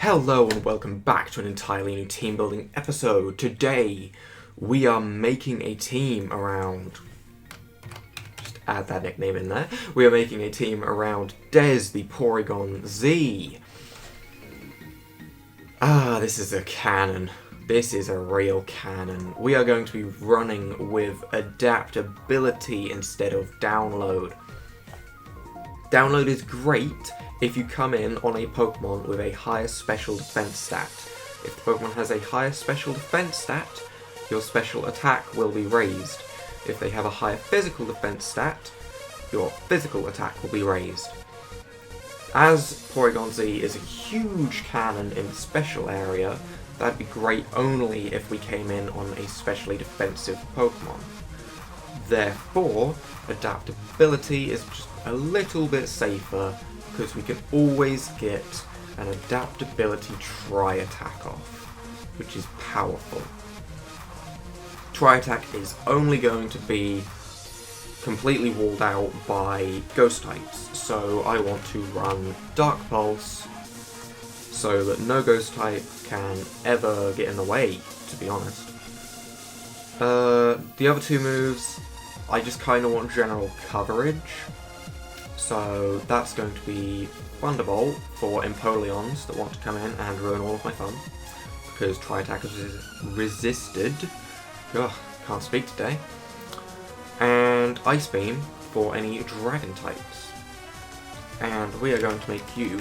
Hello and welcome back to an entirely new team building episode. Today we are making a team around, just add that nickname in there, we are making a team around Des, the Porygon-Z. This is a cannon. This is a real cannon. We are going to be running with adaptability instead of download. Download is great if you come in on a Pokemon with a higher special defense stat. If the Pokemon has a higher special defense stat, your special attack will be raised. If they have a higher physical defense stat, your physical attack will be raised. As Porygon-Z is a huge cannon in the special area, that'd be great only if we came in on a specially defensive Pokemon. Therefore, adaptability is just a little bit safer, because we can always get an adaptability Tri-Attack off, which is powerful. Tri-Attack is only going to be completely walled out by Ghost types, so I want to run Dark Pulse so that no Ghost type can ever get in the way, to be honest. The other two moves, I just kind of want general coverage. So that's going to be Thunderbolt for Empoleons that want to come in and ruin all of my fun, because Tri-Attack is resisted. Ugh, can't speak today. And Ice Beam for any Dragon types. And we are going to make you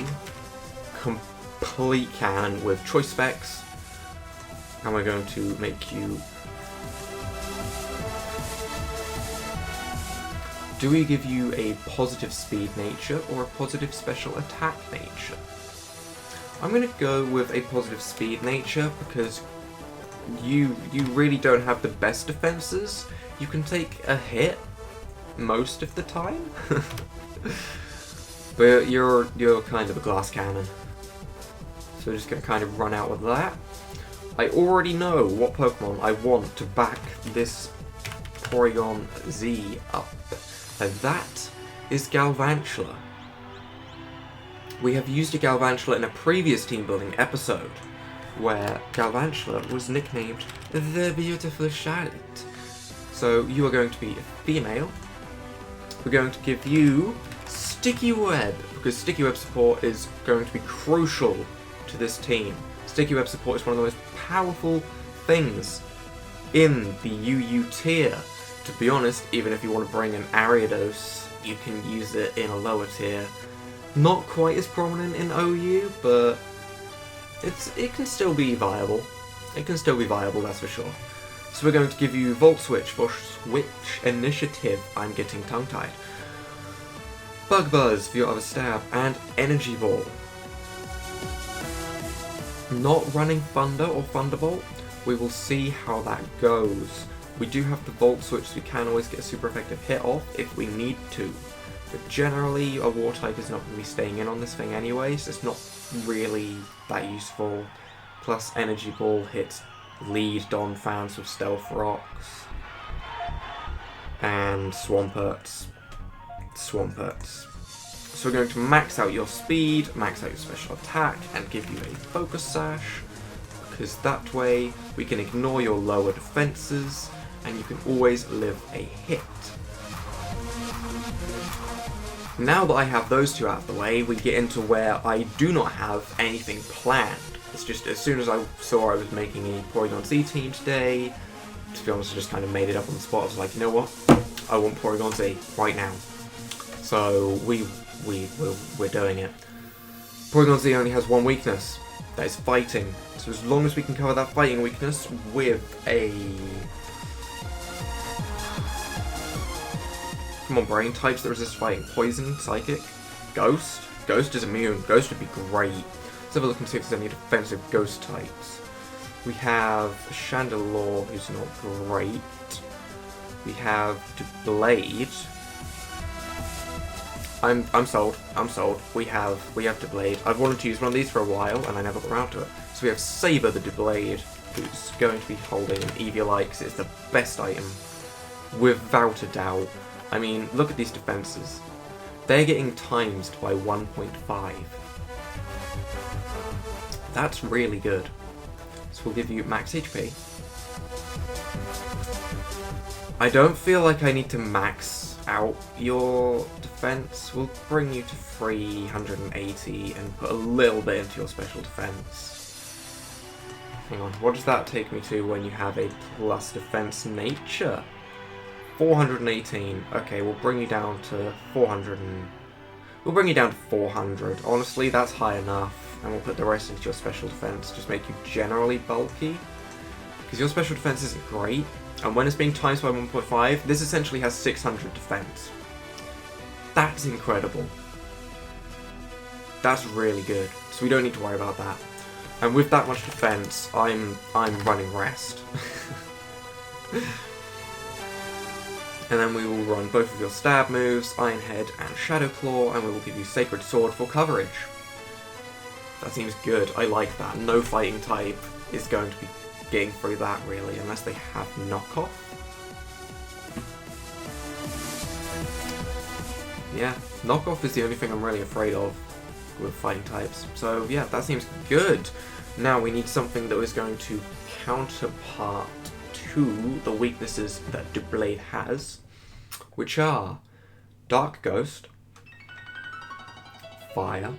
complete cannon with choice specs, and we're going to make you... Do we give you a positive speed nature or a positive special attack nature? I'm going to go with a positive speed nature because you really don't have the best defenses. You can take a hit most of the time, but you're kind of a glass cannon. So we're just going to kind of run out with that. I already know what Pokemon I want to back this Porygon-Z up. And that is Galvantula. We have used a Galvantula in a previous team building episode, where Galvantula was nicknamed the Beautiful Charlotte. So you are going to be a female. We're going to give you Sticky Web, because Sticky Web support is going to be crucial to this team. Sticky Web support is one of the most powerful things in the UU tier. To be honest, even if you want to bring an Ariados, you can use it in a lower tier. Not quite as prominent in OU, but it can still be viable. It can still be viable, that's for sure. So we're going to give you Volt Switch for Switch Initiative. I'm getting tongue-tied. Bug Buzz for your other stab, and Energy Ball. Not running Thunder or Thunderbolt. We will see how that goes. We do have the Volt Switch, so we can always get a super effective hit off if we need to. But generally, a War type is not going to be staying in on this thing anyway, so it's not really that useful. Plus, Energy Ball hits lead Donphans with Stealth Rocks. And Swamperts. So we're going to max out your speed, max out your special attack, and give you a Focus Sash. Because that way, we can ignore your lower defenses, and you can always live a hit. Now that I have those two out of the way, we get into where I do not have anything planned. It's just as soon as I saw I was making a Porygon-Z team today, to be honest, I just kind of made it up on the spot. I was like, you know what? I want Porygon-Z right now. So we're doing it. Porygon-Z only has one weakness. That is fighting. So as long as we can cover that fighting weakness with a... Come on, brain. Types that resist fighting. Poison, Psychic, Ghost. Ghost is immune. Ghost would be great. Let's have a look and see if there's any defensive Ghost types. We have Chandelure, who's not great. We have Blade. I'm sold. We have Blade. I've wanted to use one of these for a while, and I never got around to it. So we have Saber the Blade, who's going to be holding an Eviolite, because it's the best item, without a doubt. I mean, look at these defenses. They're getting times by 1.5. That's really good. So we'll give you max HP. I don't feel like I need to max out your defense. We'll bring you to 380 and put a little bit into your special defense. Hang on, what does that take me to when you have a plus defense nature? 418. Okay, we'll bring you down to 400 and... We'll bring you down to 400. Honestly, that's high enough. And we'll put the rest into your special defense. Just make you generally bulky. Because your special defense isn't great. And when it's being times by 1.5, this essentially has 600 defense. That's incredible. That's really good. So we don't need to worry about that. And with that much defense, I'm running rest. And then we will run both of your stab moves, Iron Head and Shadow Claw, and we will give you Sacred Sword for coverage. That seems good. I like that. No fighting type is going to be getting through that, really, unless they have knockoff. Yeah, knockoff is the only thing I'm really afraid of with fighting types. So yeah, that seems good. Now we need something that is going to counterpart to the weaknesses that Doublade has, which are Dark Ghost, Fire,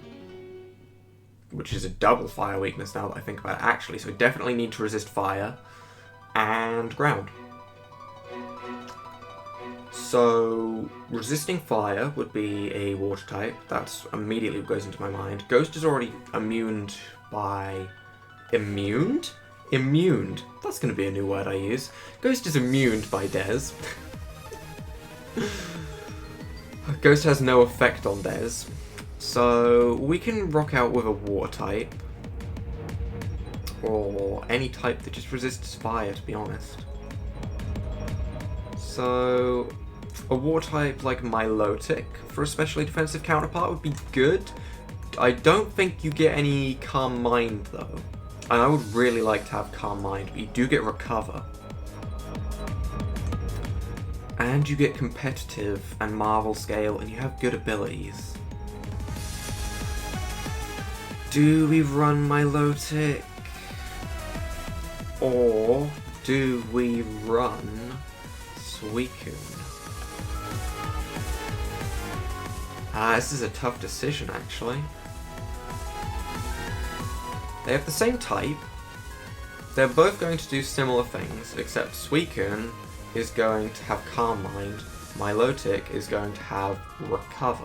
which is a double fire weakness now that I think about it actually, so we definitely need to resist fire, and ground. So resisting fire would be a water type. That's immediately what goes into my mind. Ghost is already immuned by... Immuned? Immuned. That's going to be a new word I use. Ghost is immuned by Des. Ghost has no effect on Des. So we can rock out with a water type. Or any type that just resists fire, to be honest. So a water type like Milotic for a specially defensive counterpart would be good. I don't think you get any Calm Mind though. And I would really like to have Calm Mind, but you do get Recover. And you get Competitive and Marvel Scale, and you have good abilities. Do we run Milotic? Or do we run Suicune? This is a tough decision, actually. They have the same type. They're both going to do similar things, except Suicune is going to have Calm Mind, Milotic is going to have Recover.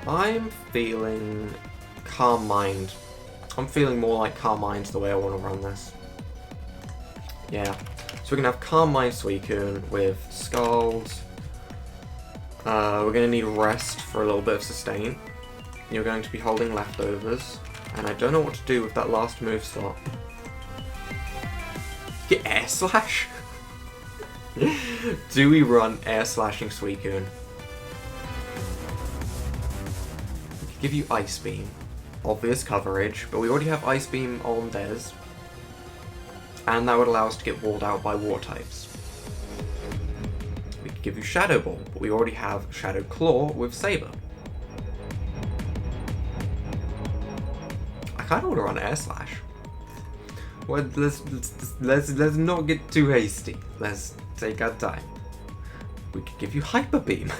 I'm feeling Calm Mind. I'm feeling more like Calm Mind's the way I want to run this. Yeah. So we're going to have Calm Mind Suicune with Scald. We're going to need Rest for a little bit of sustain. You're going to be holding Leftovers. And I don't know what to do with that last move slot. Get Air Slash? Do we run Air Slashing Suicune? We could give you Ice Beam. Obvious coverage, but we already have Ice Beam on Des. And that would allow us to get walled out by war types. We could give you Shadow Ball, but we already have Shadow Claw with Saber. I kind of want to run Air Slash. Well, let's not get too hasty. Let's take our time. We could give you Hyper Beam.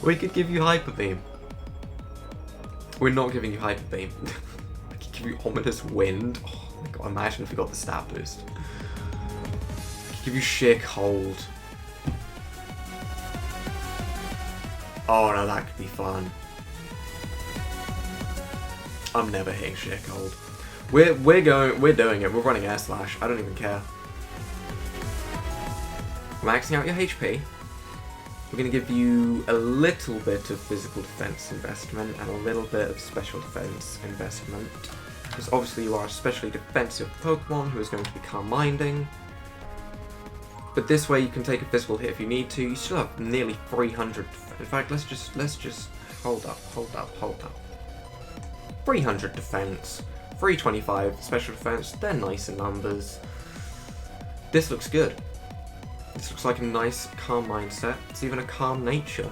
We could give you Hyper Beam. We're not giving you Hyper Beam. We could give you Ominous Wind. Oh my god, imagine if we got the stat boost. We could give you Sheer Cold. Oh no, that could be fun. I'm never hitting Sheer Cold. We're doing it. We're running Air Slash. I don't even care. Maxing out your HP. We're going to give you a little bit of physical defense investment and a little bit of special defense investment. Because obviously you are a specially defensive Pokemon who is going to be Calm Minding. But this way you can take a physical hit if you need to. You still have nearly 300. In fact, let's just hold up. 300 defense, 325 special defense. They're nice in numbers. This looks good. This looks like a nice Calm Mindset. It's even a Calm Nature.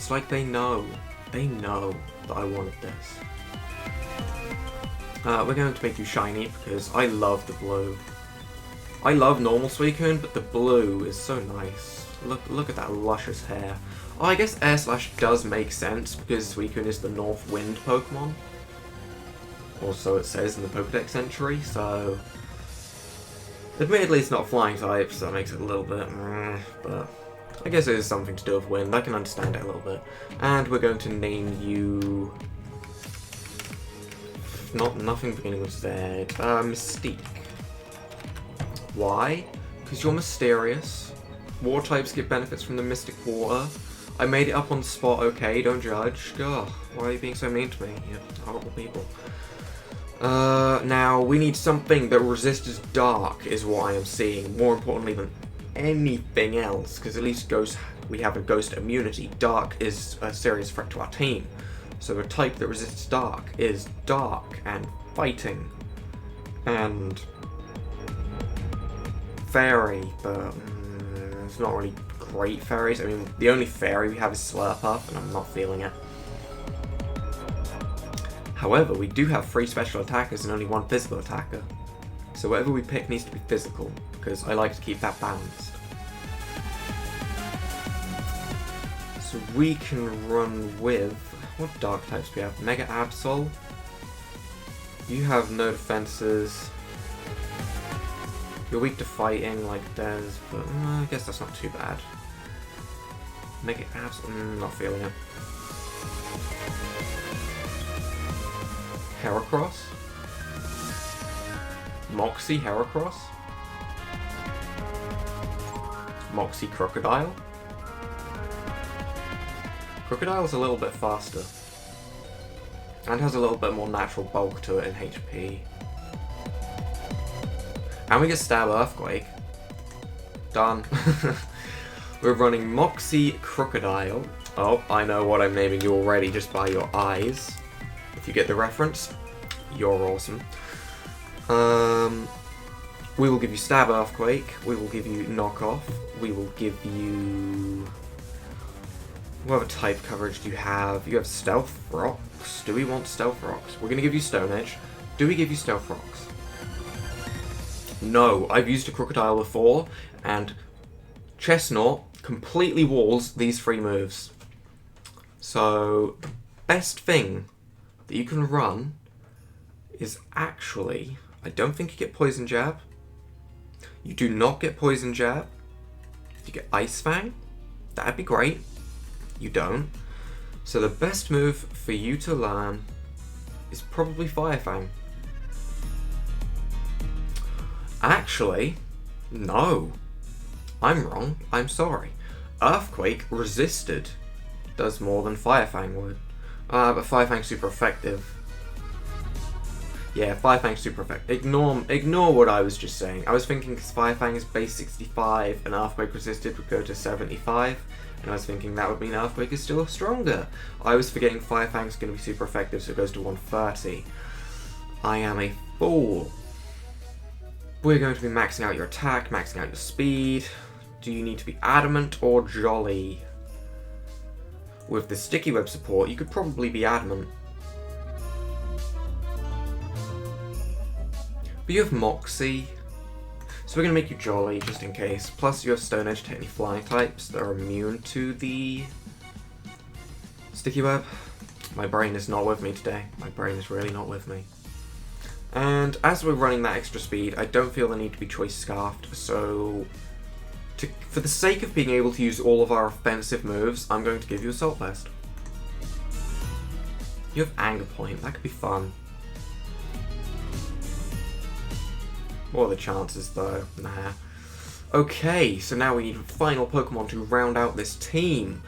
It's like they know. They know that I wanted this. We're going to make you shiny because I love the blue. I love normal Suicune, but the blue is so nice. Look at that luscious hair. Oh, I guess Air Slash does make sense because Suicune is the North Wind Pokemon. Or so it says in the Pokedex entry, so... Admittedly, it's not a flying type, so that makes it a little bit but I guess it is something to do with wind. I can understand it a little bit. And we're going to name you... Nothing beginning with Z. Mystique. Why? Because you're mysterious. Water types get benefits from the Mystic Water. I made it up on the spot, okay, don't judge. Ugh, why are you being so mean to me? You horrible people. Now, we need something that resists dark, is what I am seeing. More importantly than anything else, because at least we have a ghost immunity. Dark is a serious threat to our team. So a type that resists dark is dark and fighting. And fairy, but it's not really great fairies. I mean, the only fairy we have is Slurpuff, and I'm not feeling it. However, we do have 3 special attackers and only 1 physical attacker. So whatever we pick needs to be physical, because I like to keep that balanced. So we can run with... What dark types do we have? Mega Absol. You have no defenses. You're weak to fighting like Des, but I guess that's not too bad. Mega Absol, not feeling it. Heracross? Moxie Heracross? Moxie Crocodile? Crocodile's a little bit faster. And has a little bit more natural bulk to it in HP. And we get Stab Earthquake. Done. We're running Moxie Crocodile. Oh, I know what I'm naming you already just by your eyes. If you get the reference, you're awesome. We will give you Stab Earthquake. We will give you Knockoff. We will give you... What other type coverage do you have? You have Stealth Rocks. Do we want Stealth Rocks? We're going to give you Stone Edge. Do we give you Stealth Rocks? No, I've used a Crocodile before, and Chestnut completely walls these 3 moves. So, the best thing that you can run is actually... I don't think you get Poison Jab. You do not get Poison Jab. You get Ice Fang. That'd be great. You don't. So the best move for you to learn is probably Fire Fang. Actually, no. I'm wrong. I'm sorry. Earthquake resisted does more than Fire Fang would. But Fire Fang's super effective. Yeah, Fire Fang's super effective. Ignore what I was just saying. I was thinking because Fire Fang is base 65 and Earthquake resisted would go to 75. And I was thinking that would mean Earthquake is still stronger. I was forgetting Fire Fang's going to be super effective, so it goes to 130. I am a fool. We're going to be maxing out your attack, maxing out your speed. Do you need to be Adamant or Jolly? With the Sticky Web support, you could probably be Adamant. But you have Moxie. So we're going to make you Jolly, just in case. Plus you have Stone Edge to any flying types that are immune to the Sticky Web. My brain is not with me today. My brain is really not with me. And as we're running that extra speed, I don't feel the need to be Choice Scarfed, so for the sake of being able to use all of our offensive moves, I'm going to give you Assault Vest. You have Anger Point, that could be fun. What are the chances though? Nah. Okay, so now we need a final Pokemon to round out this team.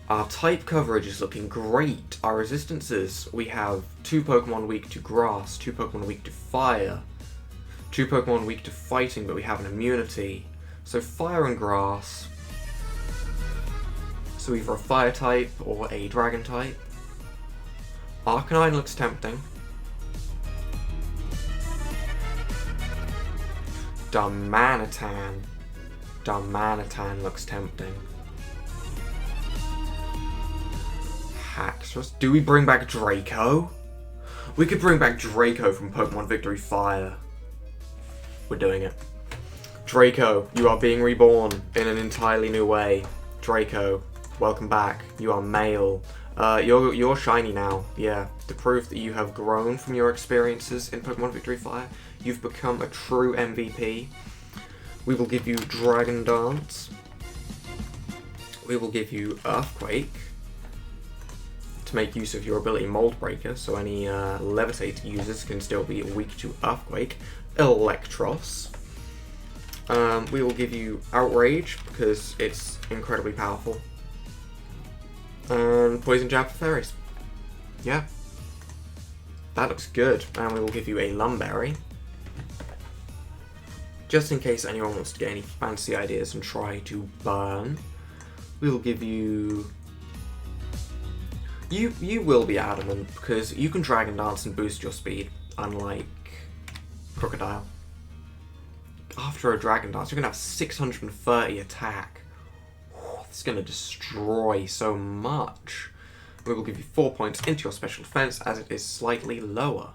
Our type coverage is looking great. Our resistances, we have 2 Pokemon weak to Grass, 2 Pokemon weak to Fire, 2 Pokemon weak to Fighting, but we have an immunity. So Fire and Grass. So either a Fire type or a Dragon type. Arcanine looks tempting. Darmanitan looks tempting. Haxorus. Do we bring back Draco? We could bring back Draco from Pokemon Victory Fire. We're doing it. Draco, you are being reborn in an entirely new way. Draco, welcome back. You are male. You're shiny now. Yeah, to prove that you have grown from your experiences in Pokemon Victory Fire, you've become a true MVP. We will give you Dragon Dance. We will give you Earthquake to make use of your ability Mold Breaker, so any Levitate users can still be weak to Earthquake. Electros. We will give you Outrage because it's incredibly powerful. And Poison Jab for Fairies. Yeah. That looks good. And we will give you a Lumberry. Just in case anyone wants to get any fancy ideas and try to burn. We will give you... You will be adamant because you can Dragon Dance and boost your speed, unlike Crocodile. After a Dragon Dance, you're going to have 630 attack. It's going to destroy so much. We will give you 4 points into your special defense as it is slightly lower.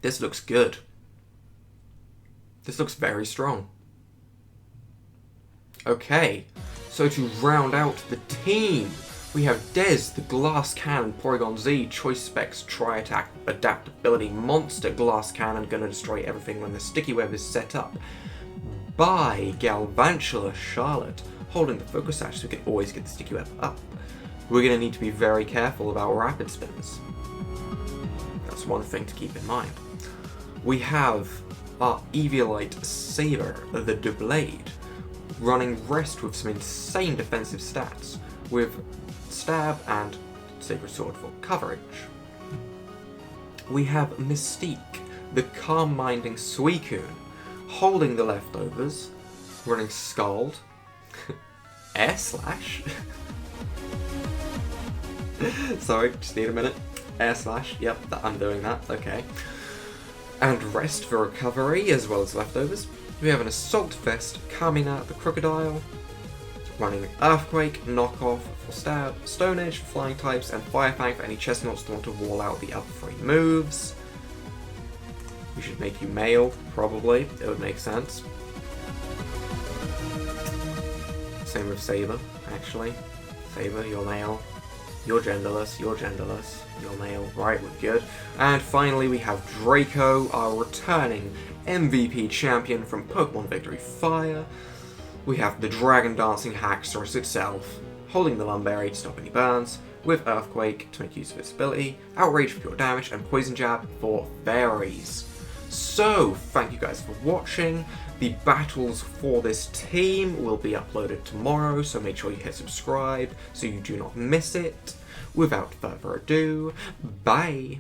This looks good. This looks very strong. Okay, so to round out the team, we have Dez, the Glass Cannon, Porygon-Z, Choice Specs, Tri-Attack, Adaptability, Monster, Glass Cannon, gonna destroy everything when the Sticky Web is set up. By Galvantula, Charlotte, holding the Focus Sash so we can always get the Sticky Web up. We're gonna need to be very careful about Rapid Spins. That's one thing to keep in mind. We have our Eviolite Saber, the Doublade, running Rest with some insane defensive stats, with Stab and Sacred Sword for coverage. We have Mystique, the calm-minding Suicune, holding the leftovers, running Scald, Air Slash, sorry, just need a minute, Air Slash, yep, I'm doing that, okay, and Rest for recovery as well as leftovers. We have an Assault Vest, calming out the Crocodile, running Earthquake, Knockoff for Stab, Stone Edge for Flying types, and Fire Fang for any Chestnuts that want to wall out the other 3 moves. We should make you male, probably, it would make sense. Same with Saber, actually. Saber, you're male. You're genderless, you're genderless, you're male, right, we're good. And finally we have Draco, our returning MVP champion from Pokemon Victory Fire. We have the Dragon Dancing Haxorus itself, holding the Lumberry to stop any burns, with Earthquake to make use of its ability, Outrage for pure damage, and Poison Jab for fairies. So, thank you guys for watching. The battles for this team will be uploaded tomorrow, so make sure you hit subscribe so you do not miss it. Without further ado, bye!